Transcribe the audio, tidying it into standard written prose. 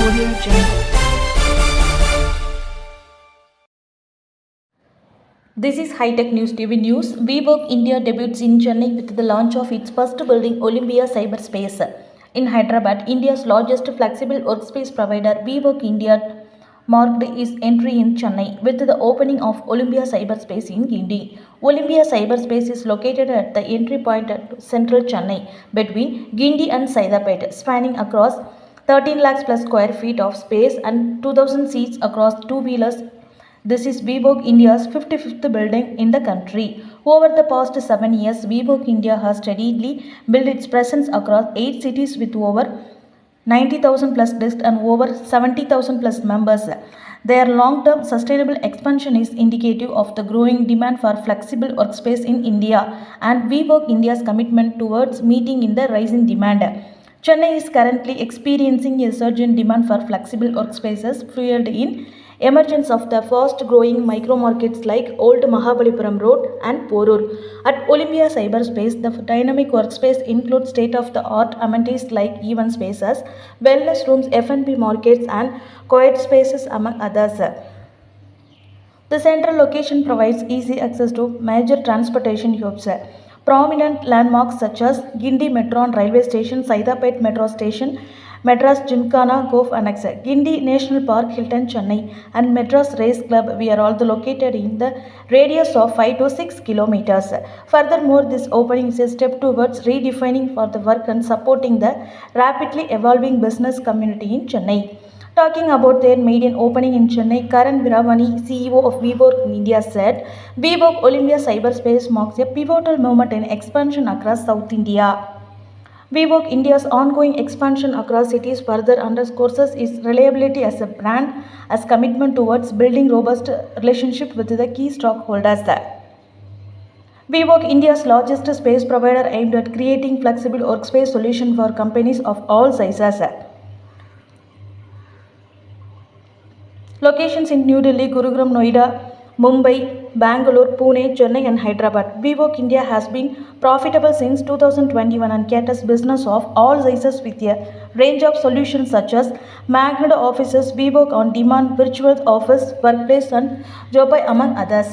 Audio Jungle. This is High-Tech News TV News. WeWork India debuts in Chennai with the launch of its first building, Olympia Cyberspace. In Hyderabad, India's largest flexible workspace provider, WeWork India marked its entry in Chennai with the opening of Olympia Cyberspace in Guindy. Olympia Cyberspace is located at the entry point at central Chennai between Guindy and Saidapet, spanning across 13 lakhs plus square feet of space and 2,000 seats across two-wheelers. This is WeWork India's 55th building in the country. Over the past 7 years, WeWork India has steadily built its presence across 8 cities with over 90,000 plus desks and over 70,000 plus members. Their long-term sustainable expansion is indicative of the growing demand for flexible workspace in India and WeWork India's commitment towards meeting in the rising demand. Chennai is currently experiencing a surge in demand for flexible workspaces fueled in emergence of the fast-growing micro-markets like Old Mahabalipuram Road and Porur. At Olympia Cyberspace, the dynamic workspace includes state-of-the-art amenities like event spaces, wellness rooms, F&B markets, and quiet spaces, among others. The central location provides easy access to major transportation hubs. Prominent landmarks such as Guindy Metro and Railway Station, Saidapet Metro Station, Madras Gymkhana Golf Annex, Guindy National Park, Hilton, Chennai, and Madras Race Club are all located in the radius of 5 to 6 kilometers. Furthermore, this opening is a step towards redefining for the work and supporting the rapidly evolving business community in Chennai. Talking about their maiden opening in Chennai, Karan Viravani, CEO of WeWork India, said, WeWork Olympia Cyberspace marks a pivotal moment in expansion across South India. WeWork India's ongoing expansion across cities further underscores its reliability as a brand, as commitment towards building robust relationships with the key stockholders. WeWork India's largest space provider aimed at creating flexible workspace solutions for companies of all sizes. Locations in New Delhi, Gurugram, Noida, Mumbai, Bangalore, Pune, Chennai and Hyderabad. WeWork India has been profitable since 2021 and caters business of all sizes with a range of solutions such as Magnet offices, WeWork on demand, virtual office, workplace and Jobai among others.